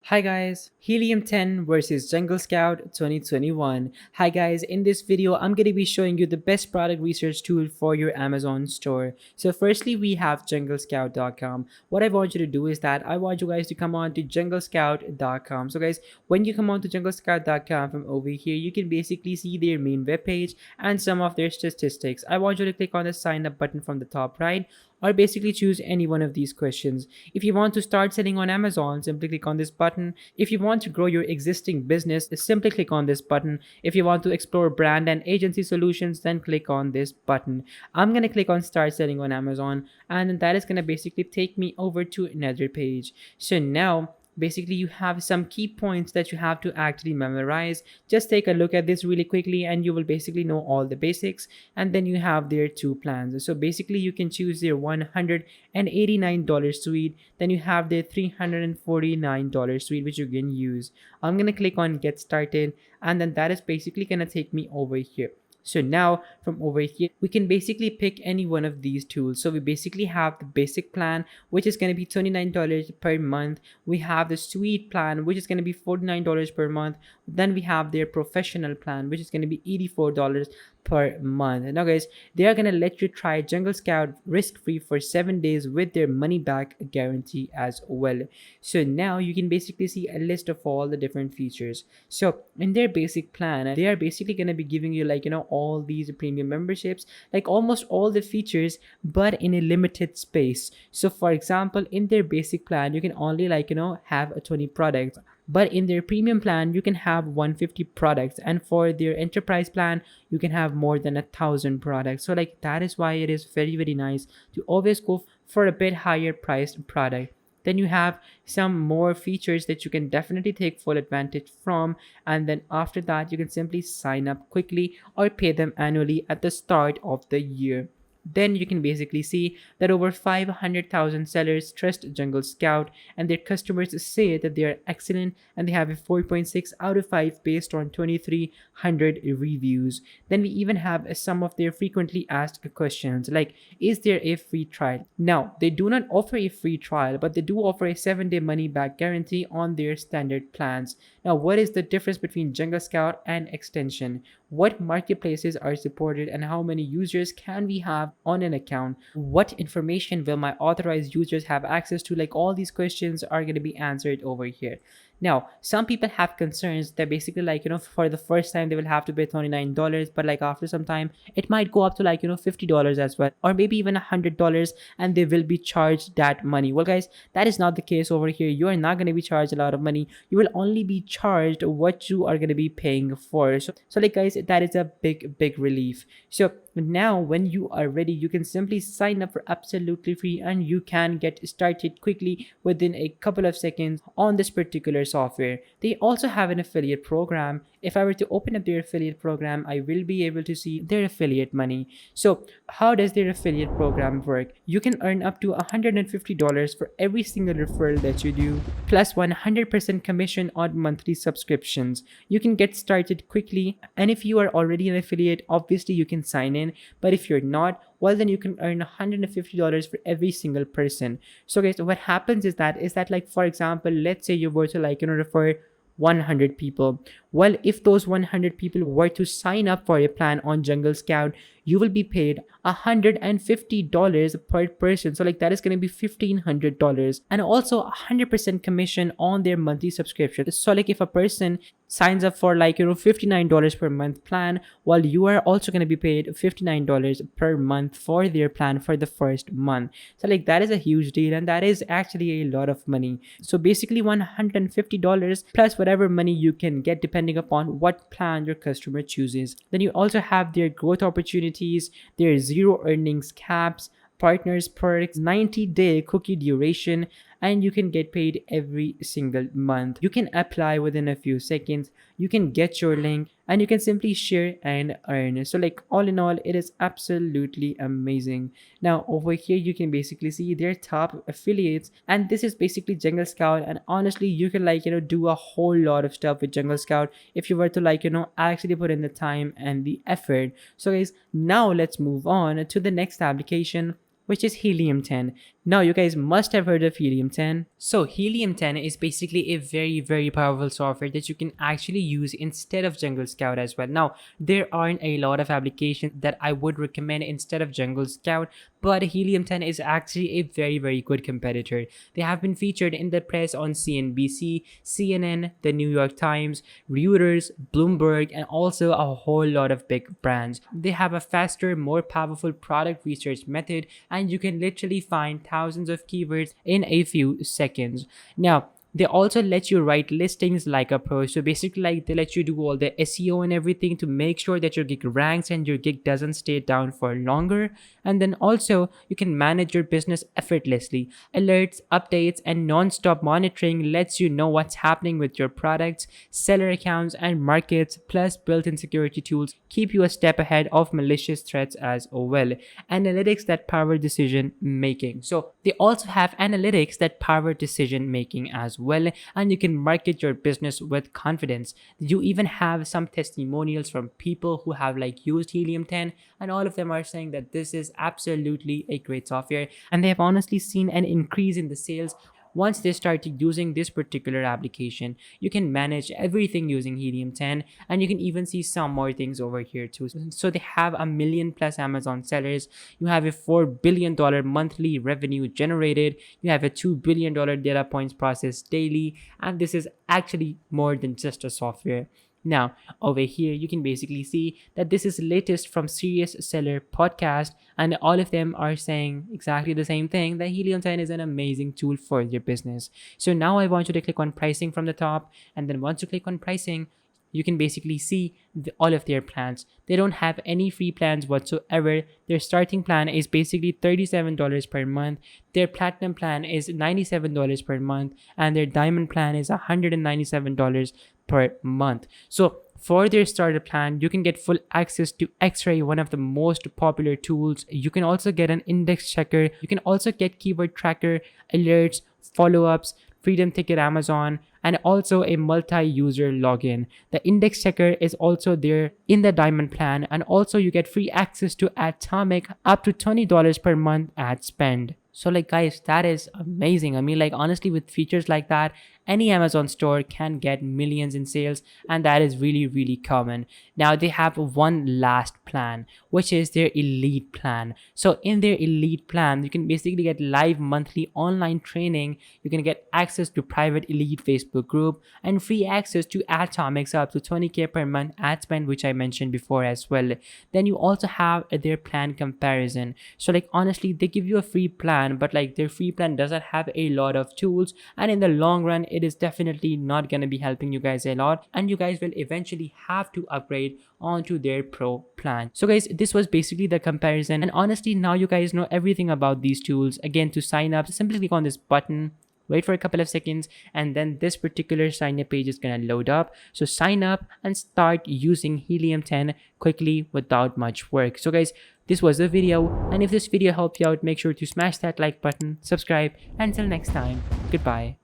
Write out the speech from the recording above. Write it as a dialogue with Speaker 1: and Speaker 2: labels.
Speaker 1: Hi guys, Helium 10 versus Jungle Scout 2021. Hi guys, in this video I'm going to be showing you the best product research tool for your Amazon store. So firstly we have junglescout.com. What I want you to do is that I want you guys to come on to junglescout.com. So guys, when you come on to junglescout.com from over here, you can basically see their main webpage and some of their statistics. I want you to click on the sign up button from the top right, or basically choose any one of these questions. If you want to start selling on Amazon, simply click on this button. If you want to grow your existing business, simply click on this button. If you want to explore brand and agency solutions, then click on this button. I'm going to click on start selling on Amazon, and then that is going to basically take me over to another page. So now basically you have some key points that you have to actually memorize. Just take a look at this really quickly and you will basically know all the basics. And then you have their two plans. So basically you can choose their $189 suite, then you have their $349 suite which you can use. I'm going to click on get started, and then that is basically going to take me over here. So now from over here, we can basically pick any one of these tools. So we basically have the basic plan, which is going to be $29 per month. We have the suite plan, which is going to be $49 per month. Then we have their professional plan, which is going to be $84 per month. Now guys, they are going to let you try Jungle Scout risk-free for 7 days with their money back guarantee as well. So now you can basically see a list of all the different features. So in their basic plan, they are basically going to be giving you all these premium memberships, like almost all the features, but in a limited space. So for example, in their basic plan, you can only have 20 products. But in their premium plan, you can have 150 products, and for their enterprise plan, you can have more than 1,000 products. So that is why it is very nice to always go for a bit higher priced product. Then you have some more features that you can definitely take full advantage from, and then after that you can simply sign up quickly or pay them annually at the start of the year. Then you can basically see that over 500,000 sellers trust Jungle Scout, and their customers say that they are excellent, and they have a 4.6 out of 5 based on 2,300 reviews. Then we even have some of their frequently asked questions, like is there a free trial? Now they do not offer a free trial, but they do offer a 7-day money back guarantee on their standard plans. Now what is the difference between Jungle Scout and extension? What marketplaces are supported, and how many users can we have on an account? What information will my authorized users have access to? All these questions are going to be answered over here. Now, some people have concerns that basically for the first time they will have to pay $29, but after some time it might go up to $50 as well, or maybe even $100, and they will be charged that money. Well guys, that is not the case over here. You are not going to be charged a lot of money. You will only be charged what you are going to be paying for. So guys, that is a big relief. So now when you are ready, you can simply sign up for absolutely free, and you can get started quickly within a couple of seconds on this particular software. They also have an affiliate program. If I were to open up their affiliate program, I will be able to see their affiliate money. So how does their affiliate program work? You can earn up to $150 for every single referral that you do, plus 100% commission on monthly subscriptions. You can get started quickly, and if you are already an affiliate, obviously you can sign in. But if you're not, well then you can earn $150 for every single person. So guys, what happens is that for example, let's say you were to refer 100 people. Well, if those 100 people were to sign up for a plan on Jungle Scout, you will be paid $150 per person. So that is going to be $1,500, and also 100% commission on their monthly subscription. So if a person signs up for $59 per month plan, while you are also going to be paid $59 per month for their plan for the first month. So that is a huge deal, and that is actually a lot of money. So basically $150 plus whatever money you can get depending upon what plan your customer chooses. Then you also have their growth opportunities, their zero earnings caps, partners perks, 90-day cookie duration, and you can get paid every single month. You can apply within a few seconds. You can get your link, and you can simply share and earn. So all in all, it is absolutely amazing. Now over here you can basically see their top affiliates, and this is basically Jungle Scout. And honestly, you can do a whole lot of stuff with Jungle Scout if you were to actually put in the time and the effort. So guys, now let's move on to the next application, which is Helium 10. Now, you guys must have heard of Helium 10. So, Helium 10 is basically a very powerful software that you can actually use instead of Jungle Scout as well. Now, there aren't a lot of applications that I would recommend instead of Jungle Scout, but Helium 10 is actually a very good competitor. They have been featured in the press on CNBC, CNN, the New York Times, Reuters, Bloomberg, and also a whole lot of big brands. They have a faster, more powerful product research method, and you can literally find thousands of keywords in a few seconds. Now, they also let you write listings like a pro. So basically, like, they let you do all the SEO and everything to make sure that your gig ranks and your gig doesn't stay down for longer. And then also you can manage your business effortlessly. Alerts, updates, and non-stop monitoring lets you know what's happening with your products, seller accounts, and markets. Plus, built-in security tools keep you a step ahead of malicious threats as well. Analytics that power decision making. So they also have analytics that power decision making as well, and you can market your business with confidence. You even have some testimonials from people who have like used Helium 10, and all of them are saying that this is absolutely a great software, and they have honestly seen an increase in the sales once they started using this particular application. You can manage everything using Helium 10, and you can even see some more things over here too. So they have a million plus Amazon sellers. You have a $4 billion monthly revenue generated. You have a $2 billion data points processed daily, and this is actually more than just a software. Now, over here, you can basically see that this is latest from Serious Seller podcast, and all of them are saying exactly the same thing, that Helium 10 is an amazing tool for your business. So now I want you to click on pricing from the top, and then once you click on pricing, you can basically see all of their plans. They don't have any free plans whatsoever. Their starting plan is basically $37 per month. Their platinum plan is $97 per month, and their diamond plan is $197 per month. So for their starter plan, you can get full access to X-Ray, one of the most popular tools. You can also get an index checker. You can also get keyword tracker, alerts, follow-ups, Freedom Ticket Amazon, and also a multi-user login. The index checker is also there in the diamond plan, and also you get free access to Atomic up to $20 per month ad spend. So like guys, that is amazing. I mean, like, honestly, with features like that, any Amazon store can get millions in sales, and that is really common. Now they have one last plan, which is their elite plan. So in their elite plan, you can basically get live monthly online training. You can get access to private elite Facebook group and free access to Atomics up to 20k per month ad spend, which I mentioned before as well. Then you also have their plan comparison. So like, honestly, they give you a free plan, but like, their free plan doesn't have a lot of tools, and in the long run it is definitely not going to be helping you guys a lot, and you guys will eventually have to upgrade onto their pro plan. So guys, this was basically the comparison, and honestly, now you guys know everything about these tools. Again, to sign up, simply click on this button, wait for a couple of seconds, and then this particular sign up page is gonna load up. So sign up and start using Helium 10 quickly without much work. So guys, this was the video, and if this video helped you out, make sure to smash that like button, subscribe, and until next time, goodbye.